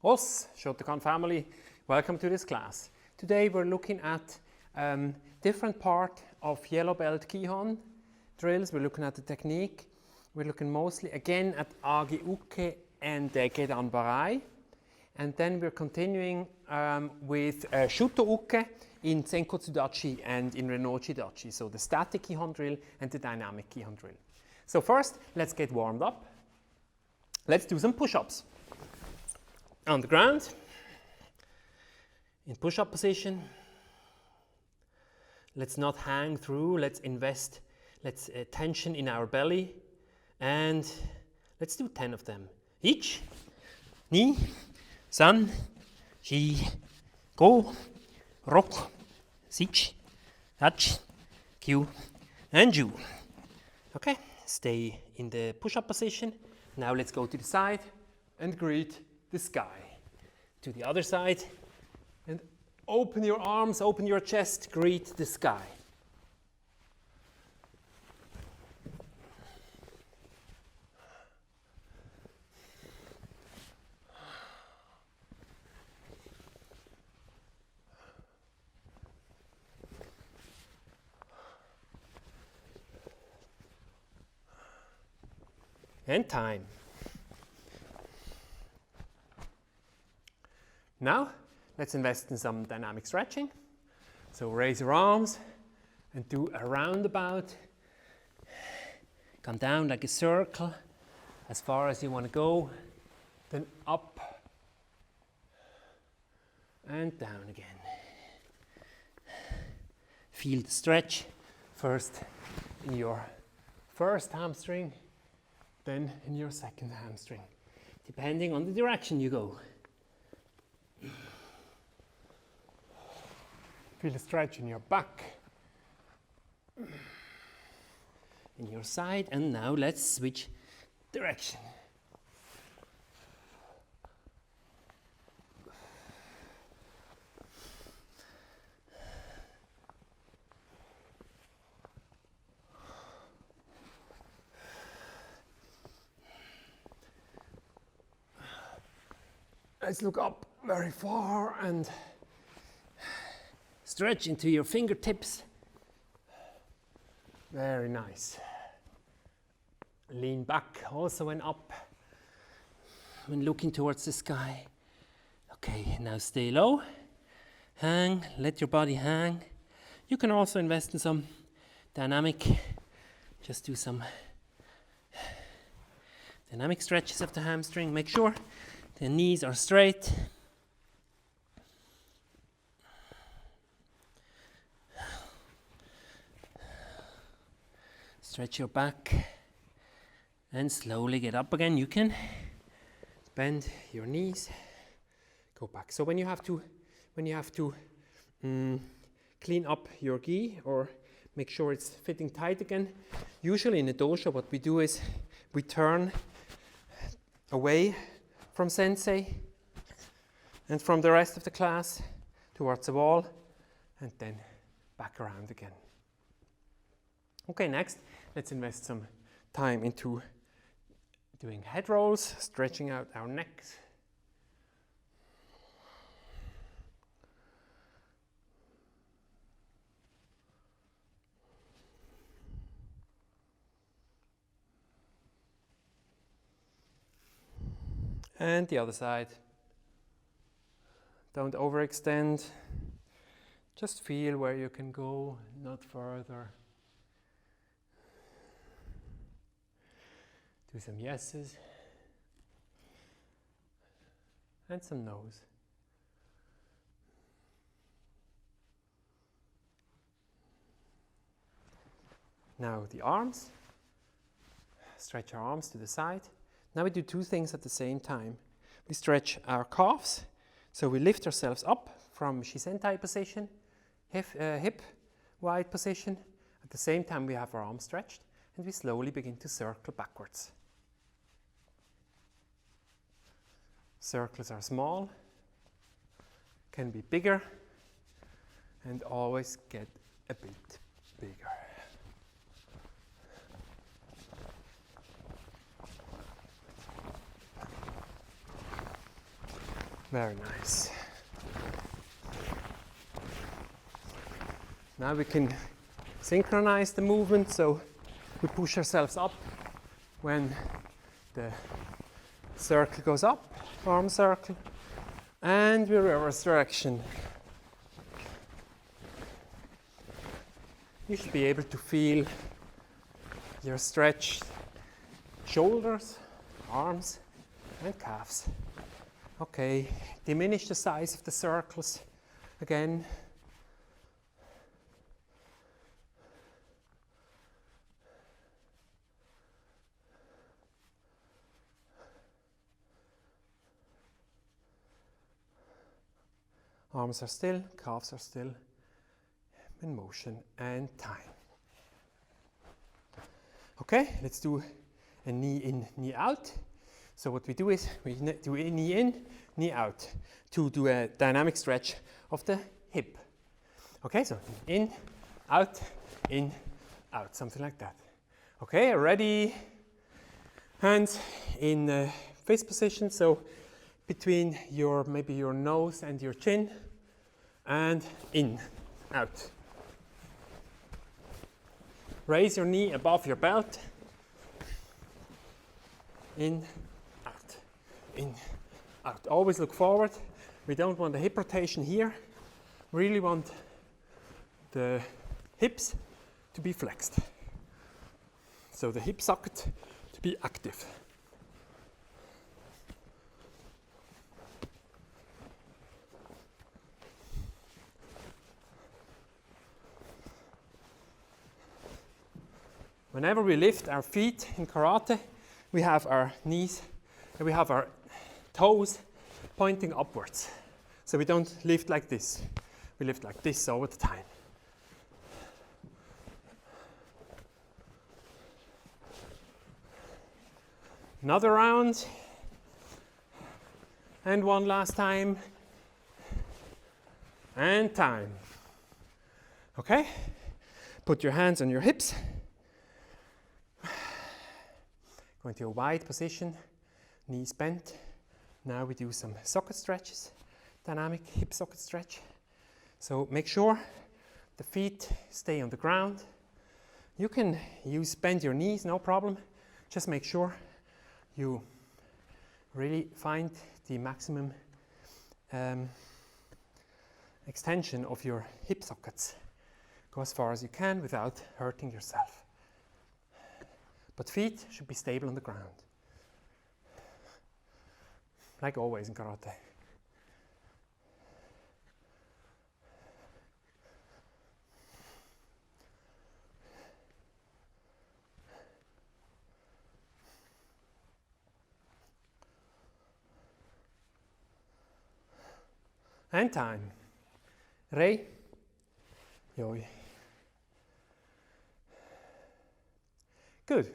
Os, Shotokan family, welcome to this class. Today we're looking at different part of yellow belt Kihon drills. We're looking at the technique. We're looking mostly again at Uke and Gedan Barai. And then we're continuing with Shuto Uke in Zenkutsu Dachi and in Dachi. So the static Kihon drill and the dynamic Kihon drill. So first, let's get warmed up. Let's do some push-ups. On the ground, in push-up position. Let's not hang through, let's invest, tension in our belly. And let's do 10 of them. Ich, ni, san, shi, go, rok, sich, hach, kyu, and ju. Okay, stay in the push-up position. Now let's go to the side and greet the sky. To the other side and open your arms, open your chest, greet the sky. And time. Now, let's invest in some dynamic stretching. So raise your arms and do a roundabout. Come down like a circle as far as you want to go. Then up and down again. Feel the stretch first in your first hamstring, then in your second hamstring, depending on the direction you go. Feel a stretch in your back, in your side, and now let's switch direction. Let's look up very far and stretch into your fingertips. Very nice. Lean back also when up, when looking towards the sky. Okay, now stay low. Hang, let your body hang. You can also invest in some dynamic, just do some dynamic stretches of the hamstring. Make sure the knees are straight. Stretch your back and slowly get up again. You can bend your knees, go back. So when you have to clean up your gi or make sure it's fitting tight again, usually in a dojo what we do is we turn away from sensei and from the rest of the class towards the wall and then back around again. Okay, next, let's invest some time into doing head rolls, stretching out our necks. And the other side. Don't overextend. Just feel where you can go, not further. Do some yeses and some no's. Now the arms. Stretch our arms to the side. Now we do two things at the same time. We stretch our calves, so we lift ourselves up from Shisentai position, hip wide position. At the same time we have our arms stretched and we slowly begin to circle backwards. Circles are small, can be bigger, and always get a bit bigger. Very nice. Now we can synchronize the movement, so we push ourselves up when the circle goes up, arm circle, and we reverse direction. You should be able to feel your stretched shoulders, arms, and calves. Okay, diminish the size of the circles again. Arms are still, calves are still in motion, and time. Okay, let's do a knee in, knee out. So what we do is we do a knee in, knee out to do a dynamic stretch of the hip. Okay, so in, out, something like that. Okay, ready? Hands in fist position, so between maybe your nose and your chin, and in, out. Raise your knee above your belt. In, out. Always look forward. We don't want the hip rotation here. Really want the hips to be flexed. So the hip socket to be active. Whenever we lift our feet in karate, we have our knees and we have our toes pointing upwards. So we don't lift like this. We lift like this all the time. Another round. And one last time. And time. Okay? Put your hands on your hips. Go into a wide position, knees bent. Now we do some socket stretches, dynamic hip socket stretch. So make sure the feet stay on the ground. You can bend your knees, no problem. Just make sure you really find the maximum extension of your hip sockets. Go as far as you can without hurting yourself. But feet should be stable on the ground. Like always in karate. And time. Rei. Yoi. Good.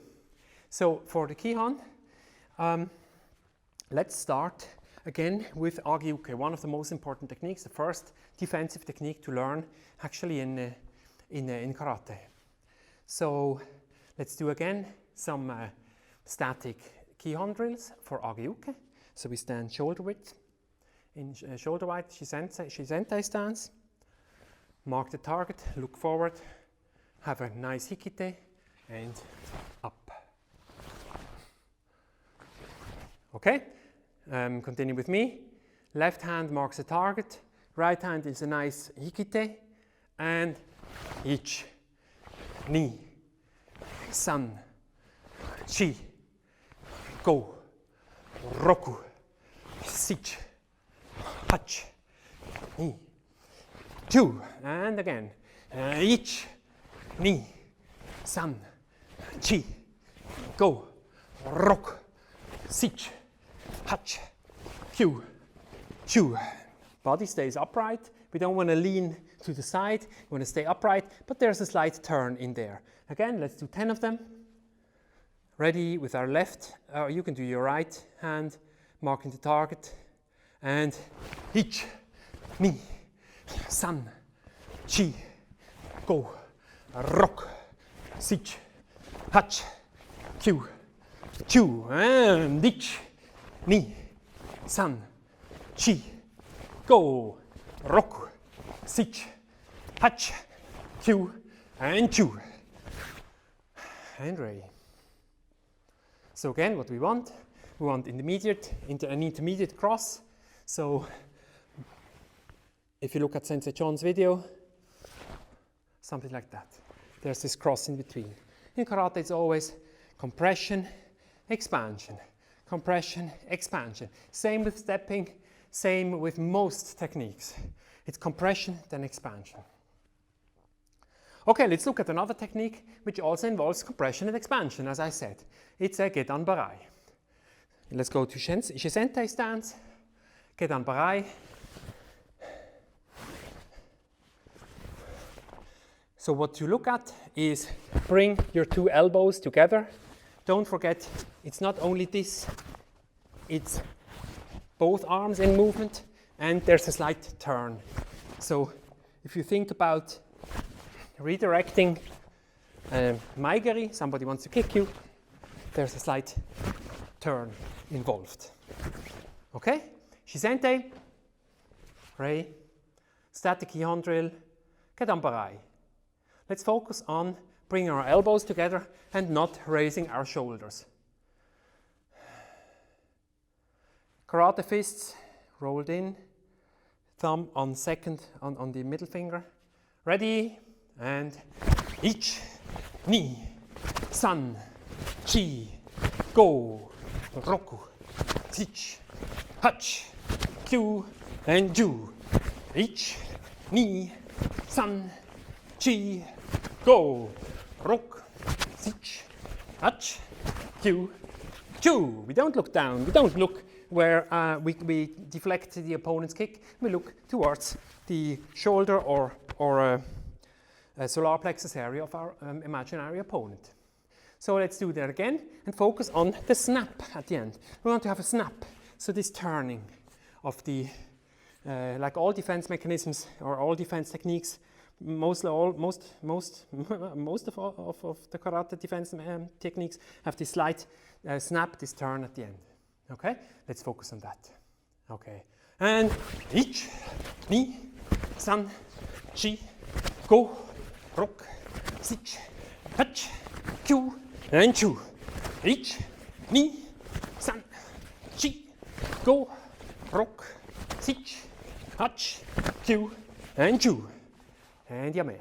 So for the Kihon, let's start again with Agi Uke, one of the most important techniques, the first defensive technique to learn actually in karate. So let's do again some static Kihon drills for Agi Uke. So we stand shoulder width, in shoulder wide Shizentai stance. Mark the target, look forward, have a nice hikite, and up. Okay, continue with me. Left hand marks the target, right hand is a nice hikite, and ich, ni, san, chi, go, roku, sich, hach, ni, two, and again, ich, ni, san, chi, go, roku, sich, hach, Q, chu. Body stays upright. We don't want to lean to the side. We want to stay upright, but there's a slight turn in there. Again, let's do 10 of them. Ready with our left, you can do your right hand, marking the target. And ich, ni, san, chi, go, rock, sich, hach, Q, chu, and ich, ni, san, chi, go, roku, sich, hach, kyu, and chu. And rei. So again, what we want an intermediate cross. So if you look at Sensei John's video, something like that. There's this cross in between. In karate, it's always compression, expansion, compression, expansion. Same with stepping, same with most techniques. It's compression, then expansion. Okay, let's look at another technique which also involves compression and expansion, as I said. It's a Gedan Barai. Let's go to Shisente stance, Gedan Barai. So what you look at is bring your two elbows together. Don't forget, it's not only this, it's both arms in movement, and there's a slight turn. So if you think about redirecting Mai Geri, somebody wants to kick you, there's a slight turn involved. Okay? Shisente, Rei, static Kihon drill, Gedan Barai. Let's focus on bringing our elbows together and not raising our shoulders. Karate fists rolled in, thumb on the middle finger. Ready? And ich, ni, san, chi, go, roku, sich, hach, kyu, and ju. Ich, ni, san, chi, go, rok, sich, hach, kyu, chu. We don't look down. We don't look where we deflect the opponent's kick. We look towards the shoulder or solar plexus area of our imaginary opponent. So let's do that again and focus on the snap at the end. We want to have a snap. So this turning of the, like all defense mechanisms or all defense techniques, most of the karate defense techniques have this slight snap, this turn at the end. Okay, let's focus on that. Okay, and ich, ni, san, chi, go, rok, sich, hach, kyu, and chu. Ich, ni, san, chi, go, rok, sich, hach, kyu, and chu. And yame.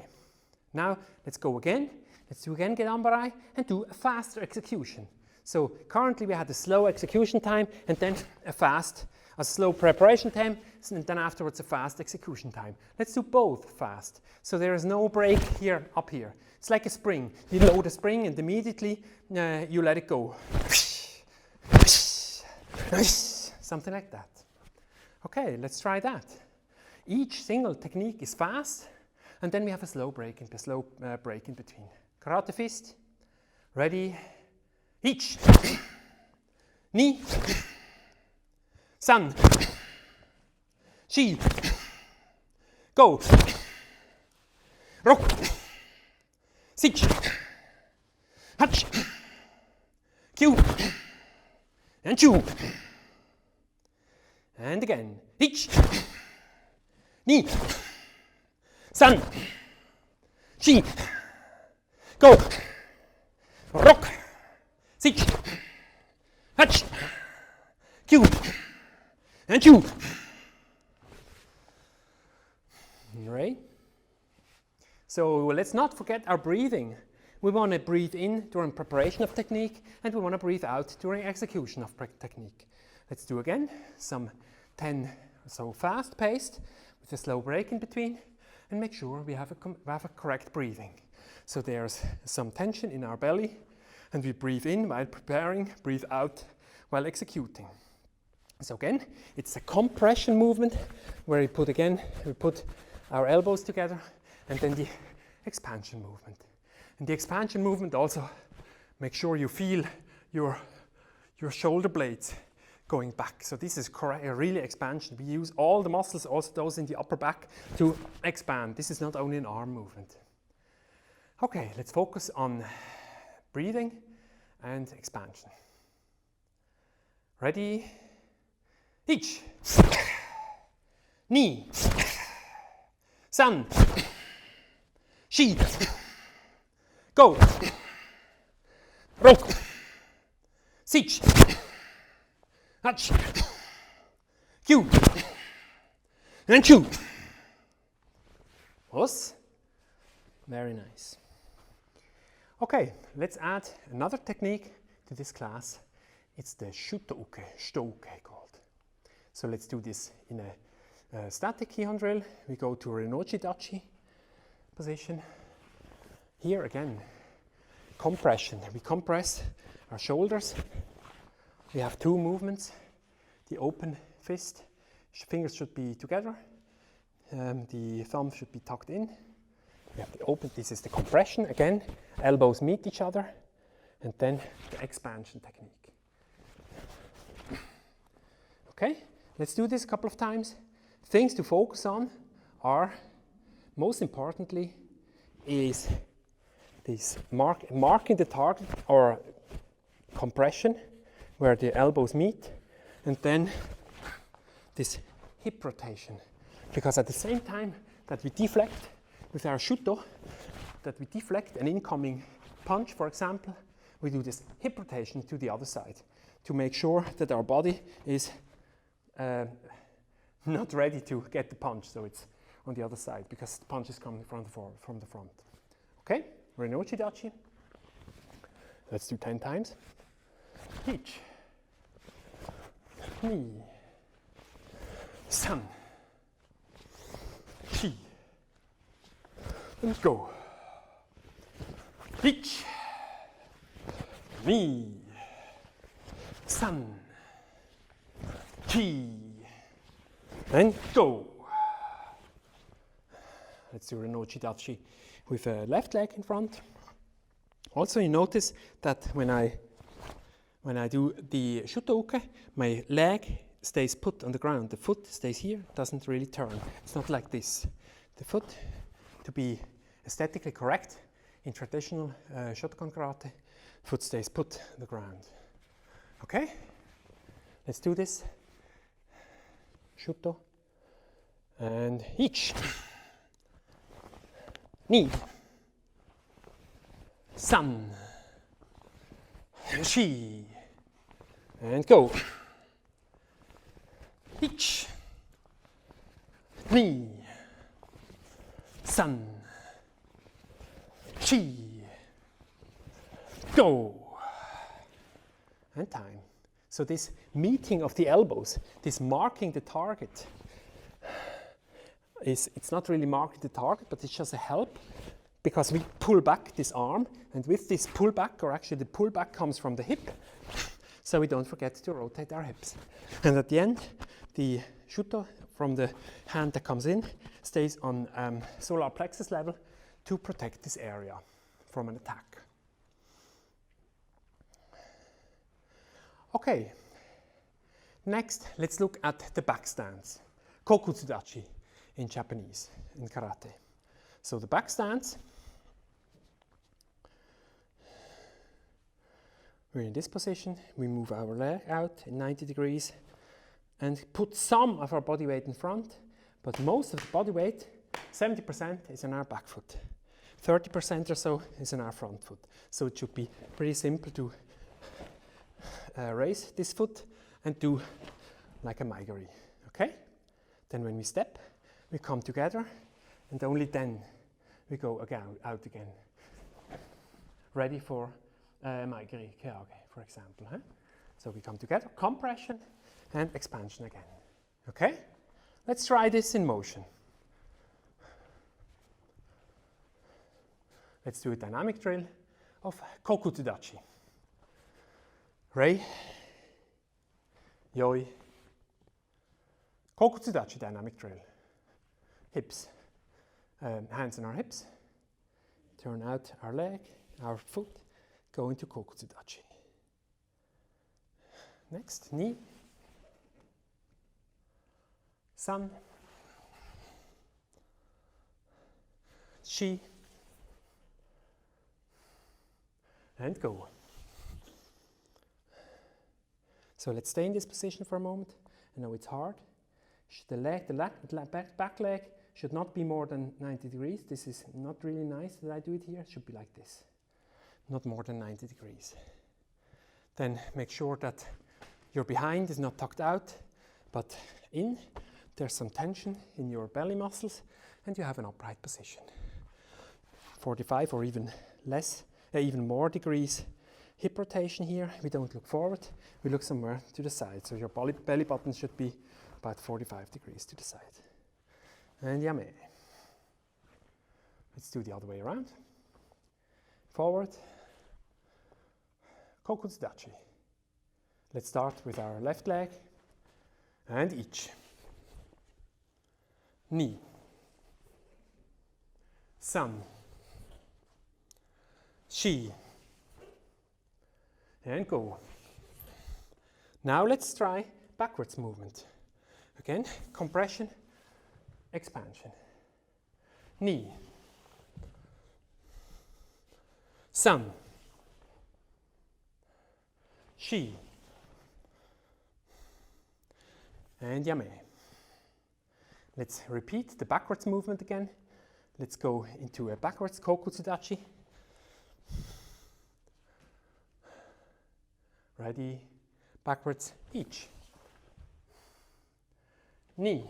Now let's go again. Let's do again Gedan Barai and do a faster execution. So currently we had a slow execution time and then a slow preparation time, and then afterwards a fast execution time. Let's do both fast. So there is no break here, up here. It's like a spring. You load a spring and immediately you let it go. Something like that. Okay, let's try that. Each single technique is fast, and then we have a slow break in between. Karate fist. Ready. Ich, ni, san, chi, go, rok, sich, hach, kyu, and chu. And again. Ich, ni, san, chi, go, rok, sich, hach, kyu, and chu. Right? So let's not forget our breathing. We want to breathe in during preparation of technique, and we want to breathe out during execution of technique. Let's do again some 10 or so fast paced with a slow break in between, and make sure we have a correct breathing. So there's some tension in our belly, and we breathe in while preparing, breathe out while executing. So again, it's a compression movement where we put our elbows together, and then the expansion movement. And the expansion movement also, make sure you feel your shoulder blades going back. So this is really expansion. We use all the muscles, also those in the upper back, to expand. This is not only an arm movement. Okay, let's focus on breathing and expansion. Ready? Ich, Ni. San. Shi. Go. Rok. Sich. Hach. Q. And Chu. Was? Very nice. Okay, let's add another technique to this class. It's the Shuto Uke, Shuto Uke called. So let's do this in a static Kihon drill. We go to Renochi Dachi position. Here again, compression. We compress our shoulders. We have two movements. The open fist, fingers should be together. The thumb should be tucked in. We have the open, this is the compression again. Elbows meet each other. And then the expansion technique. Okay, let's do this a couple of times. Things to focus on are, most importantly, is this marking the target or compression where the elbows meet, and then this hip rotation. Because at the same time that we deflect with our shuto, that we deflect an incoming punch, for example, we do this hip rotation to the other side to make sure that our body is not ready to get the punch, so it's on the other side because the punch is coming from the front. Okay, Renochi Dachi. Let's do 10 times. Each. Ni. San. Chi. And go. Each. Ni. San. Chi. And go. Let's do Renochi Dachi with a left leg in front. Also, you notice that when I do the Shuto Uke, my leg stays put on the ground. The foot stays here, doesn't really turn. It's not like this. The foot, to be aesthetically correct in traditional Shotokan karate, foot stays put on the ground. Okay? Let's do this. Shuto. And each. Ni. San. Shi. And go. Each. Ni. San. Shi. Go. And time. So this meeting of the elbows, this marking the target, it's not really marking the target, but it's just a help because we pull back this arm, and with this pullback, or actually the pullback comes from the hip, so we don't forget to rotate our hips. And at the end, the shuto from the hand that comes in stays on solar plexus level to protect this area from an attack. Okay, next let's look at the back stance, Kokutsu Dachi in Japanese, in karate. So the back stance, we're in this position, we move our leg out in 90 degrees and put some of our body weight in front, but most of the body weight, 70% is on our back foot. 30% or so is on our front foot. So it should be pretty simple to raise this foot and do like a Mai Geri, okay? Then when we step, we come together, and only then we go again, out again. Ready for Mai Geri Keage, for example. Huh? So we come together, compression and expansion again. Okay? Let's try this in motion. Let's do a dynamic drill of Kokutsu Dachi. Rei, Yoi, Kokutsu Dachi dynamic drill. Hips, hands on our hips, turn out our leg, our foot, go into Kokutsu Dachi. Next, knee, san, shi, and go. So let's stay in this position for a moment. I know it's hard. The back leg should not be more than 90 degrees. This is not really nice that I do it here. It should be like this, not more than 90 degrees. Then make sure that your behind is not tucked out, but in. There's some tension in your belly muscles, and you have an upright position. 45 or even less, even more degrees hip rotation here. We don't look forward, we look somewhere to the side. So your belly button should be about 45 degrees to the side. And yame. Let's do the other way around. Forward. Kokutsu Dachi. Let's start with our left leg and each. Knee. San. Shi. And go. Now let's try backwards movement. Again, compression, expansion. Knee. San. Shi. And yame. Let's repeat the backwards movement again. Let's go into a backwards Kokutsu Dachi. Ready, backwards, each. Knee.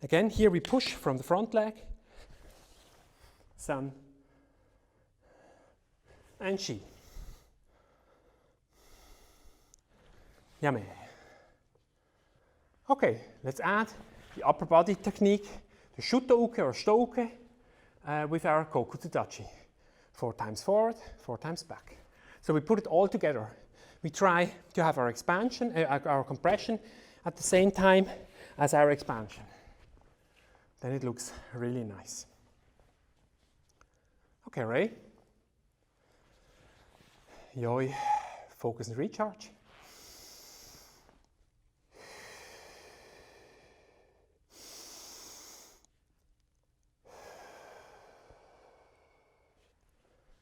Again, here we push from the front leg. San. And Shi. Yame. Okay, let's add the upper body technique, the Shuto Uke or Shuto Uke, with our Kokutsu Dachi. 4 times forward, 4 times back. So we put it all together. We try to have our expansion, our compression at the same time as our expansion. Then it looks really nice. Okay, Ray. Yoi, focus and recharge.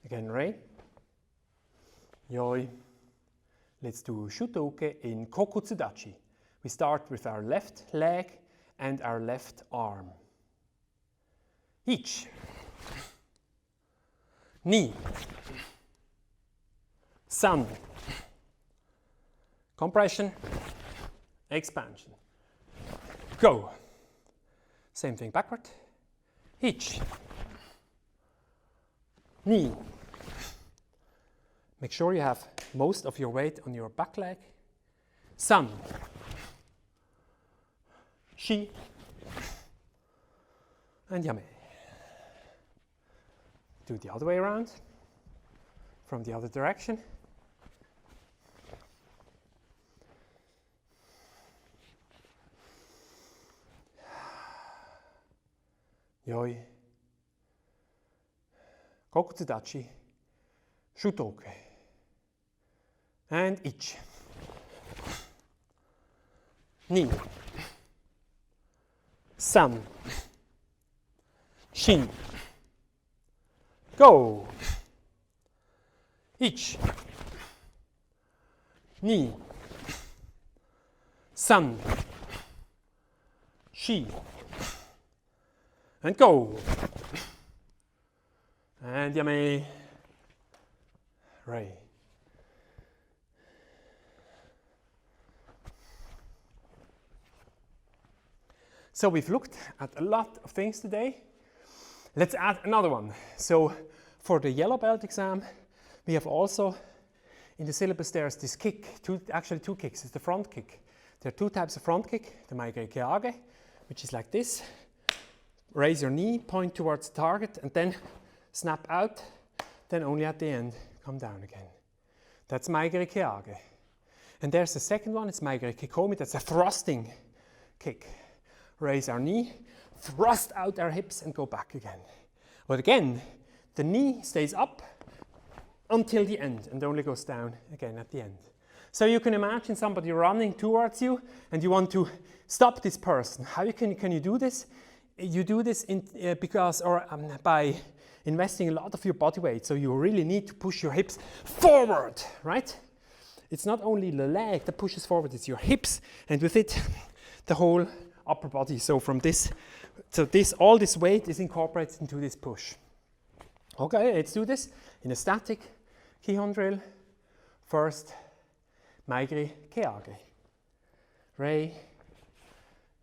Again, Ray. Yoi. Let's do Shuto Uke in Kokutsu Dachi. We start with our left leg and our left arm. Each. Knee. San. Compression. Expansion. Go. Same thing backward. Each. Knee. Make sure you have most of your weight on your back leg. San. Shi. And yame. Do the other way around, from the other direction. Yoi. Kokutsu Dachi. Shuto Uke. And each. Knee. San. Shin. Go. Each. Knee. San. Shi. And go. And yame. Ray. So we've looked at a lot of things today. Let's add another one. So for the yellow belt exam, we have also in the syllabus there's this kick, actually two kicks. It's the front kick. There are 2 types of front kick. The Mai Geri Keage, which is like this. Raise your knee, point towards the target, and then snap out. Then only at the end, come down again. That's Mai Geri Keage. And there's the second one, it's Mai Geri Kekomi. That's a thrusting kick. Raise our knee, thrust out our hips and go back again. But again, the knee stays up until the end and only goes down again at the end. So you can imagine somebody running towards you and you want to stop this person. How can you do this? You do this by investing a lot of your body weight. So you really need to push your hips forward, right? It's not only the leg that pushes forward, it's your hips, and with it, the whole upper body. So from this, all this weight is incorporated into this push. Okay, let's do this in a static Kihon drill. First, Mai Geri Keage. Rei,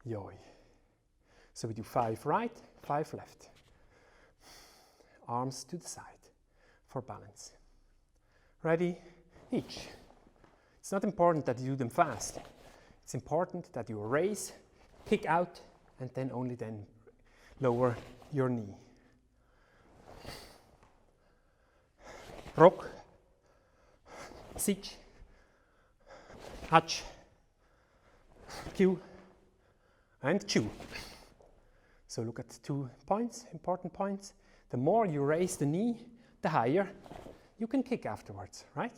yoi. So we do 5 right, 5 left. Arms to the side for balance. Ready, each. It's not important that you do them fast. It's important that you raise, kick out, and then only then lower your knee. Rock, sich, hach, Q, and chew. So look at 2 points, important points. The more you raise the knee, the higher you can kick afterwards, right?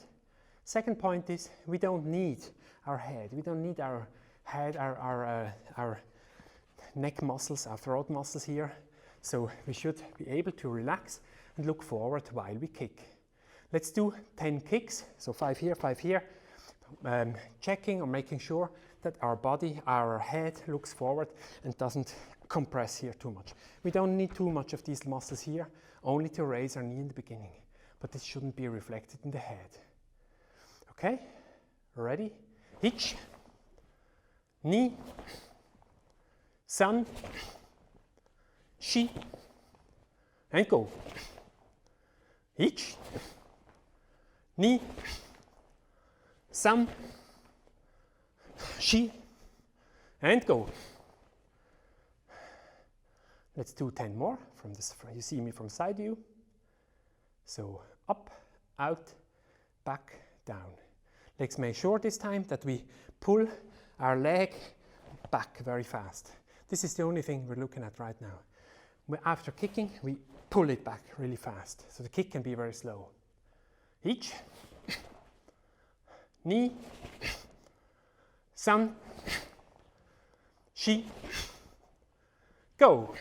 Second point is we don't need our head. We don't need our head, our neck muscles, our throat muscles here. So we should be able to relax and look forward while we kick. Let's do 10 kicks. So 5 here, 5 here. Checking or making sure that our body, our head looks forward and doesn't compress here too much. We don't need too much of these muscles here, only to raise our knee in the beginning. But this shouldn't be reflected in the head. Okay, ready? Hitch, knee, san, shi, and go. Hitch, knee, san, shi, and go. Let's do 10 more from this. You see me from side view. So up, out, back, down. Let's make sure this time that we pull our leg back very fast. This is the only thing we're looking at right now. After kicking, we pull it back really fast. So the kick can be very slow. Each, knee, san, shi, go.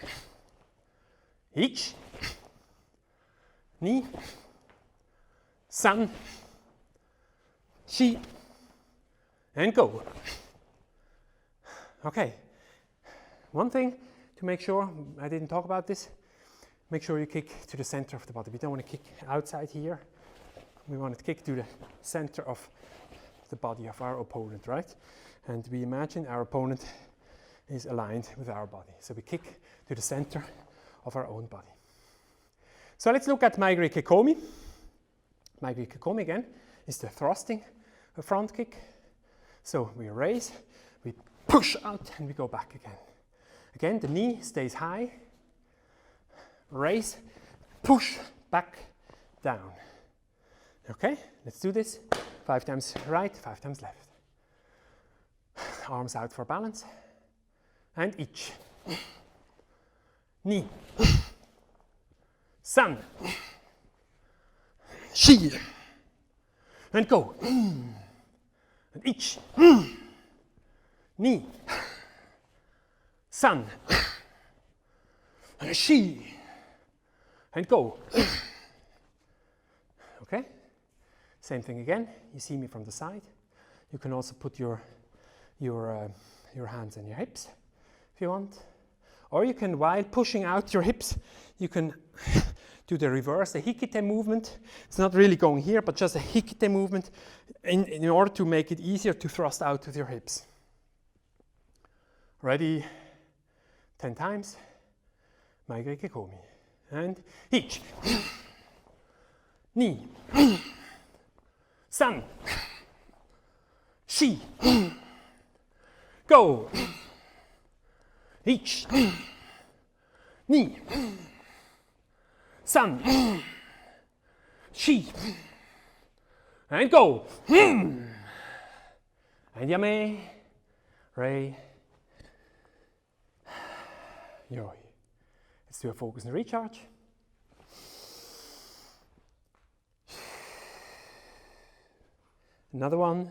Each, knee, san, shi, and go. Okay, one thing to make sure, I didn't talk about this, make sure you kick to the center of the body. We don't want to kick outside here. We want to kick to the center of the body of our opponent, right? And we imagine our opponent is aligned with our body. So we kick to the center of our own body. So let's look at Mai Geri Kekomi. Mai Geri Kekomi again is the thrusting front kick. So we raise, we push out, and we go back again. Again, the knee stays high. Raise, push, back, down. Okay, let's do this. 5 times right, 5 times left. Arms out for balance. And each. Knee. San. Shi. And go. And each. Knee. San. Shi. And go. Okay? Same thing again. You see me from the side. You can also put your hands on your hips if you want. Or you can, while pushing out your hips, you can do the reverse, the hikite movement. It's not really going here, but just a hikite movement in order to make it easier to thrust out with your hips. Ready? 10 times. Mai Geri Kekomi. And hitch. Knee. San. Shi. Go. Hitch. Knee. San. Shi. And go. And yame. Rei. Yoi. Let's do a focus and recharge. Another one.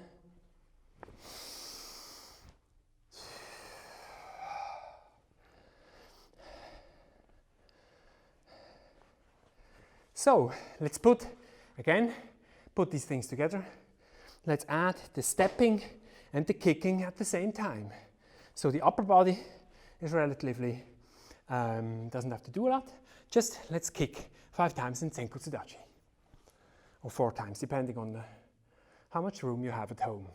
So let's put these things together. Let's add the stepping and the kicking at the same time. So the upper body is relatively, doesn't have to do a lot. Just let's kick 5 times in Zenkutsu Dachi. Or 4 times, depending on how much room you have at home.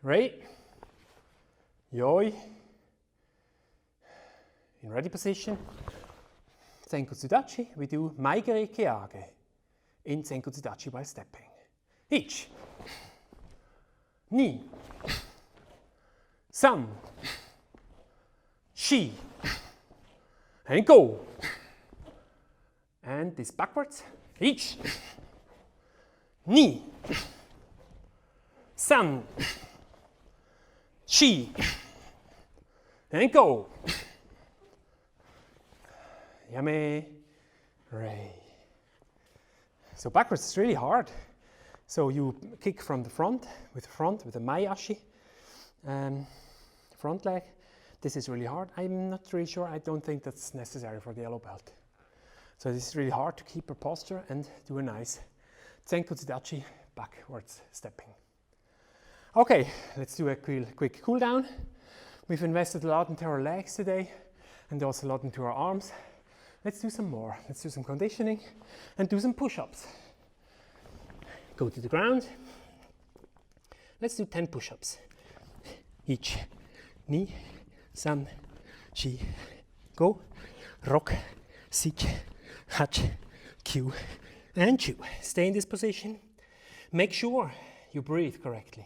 Ready? Yoi. In ready position. Zenkutsu Dachi, we do Mai Geri Keage in Zenkutsu Dachi while stepping. Ichi, ni, san, shi, and go. And this backwards. Ichi, ni, san, shi, and go. Yame, rei. So backwards is really hard. So you kick from the front with the Mai Ashi, front leg. This is really hard. I'm not really sure. I don't think that's necessary for the yellow belt. So this is really hard to keep your posture and do a nice Zenkutsu Dachi backwards stepping. Okay, let's do a quick cool down. We've invested a lot into our legs today and also a lot into our arms. Let's do some more. Let's do some conditioning and do some push-ups. Go to the ground. Let's do 10 push-ups. Ichi, ni, san, shi, go, rock, sich, hach, kyu, and chu. Stay in this position. Make sure you breathe correctly.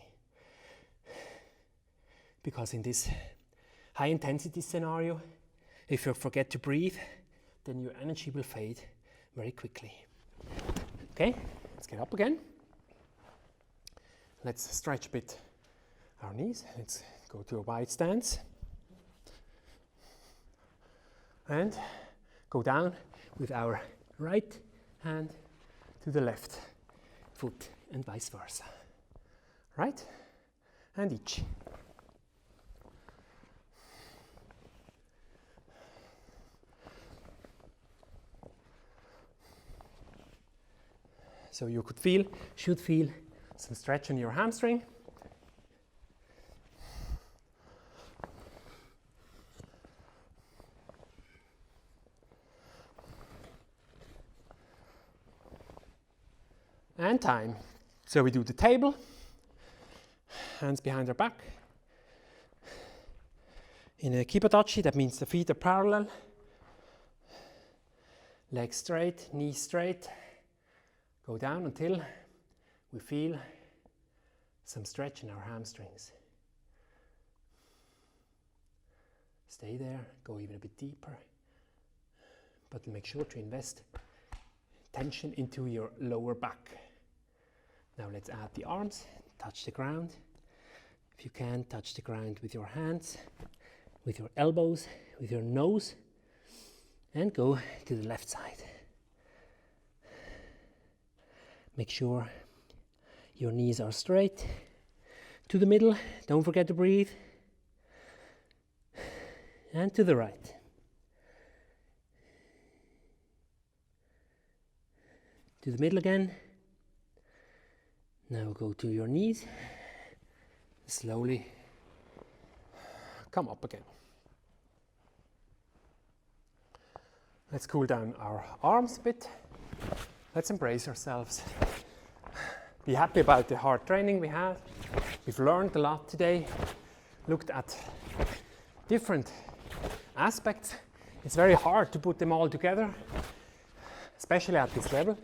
Because in this high intensity scenario, if you forget to breathe, then your energy will fade very quickly. Okay, let's get up again. Let's stretch a bit our knees. Let's go to a wide stance. And go down with our right hand to the left foot and vice versa. Right? And ichi. So you should feel some stretch in your hamstring. And time. So we do the table, hands behind our back. In a Kibadachi, that means the feet are parallel. Legs straight, knees straight. Go down until we feel some stretch in our hamstrings. Stay there, go even a bit deeper, but make sure to invest tension into your lower back. Now let's add the arms, touch the ground. If you can, touch the ground with your hands, with your elbows, with your nose, and go to the left side. Make sure your knees are straight. To the middle, don't forget to breathe. And to the right. To the middle again. Now go to your knees. Slowly come up again. Let's cool down our arms a bit. Let's embrace ourselves. Be happy about the hard training we had. We've learned a lot today. Looked at different aspects. It's very hard to put them all together, especially at this level.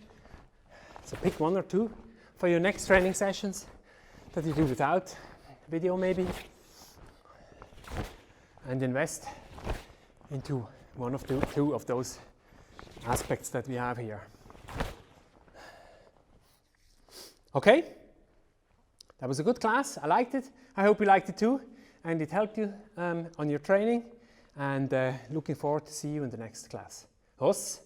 So pick 1 or 2 for your next training sessions that you do without video maybe, and invest into one of two of those aspects that we have here. Okay, that was a good class. I liked it. I hope you liked it too, and it helped you on your training. And looking forward to see you in the next class. Os.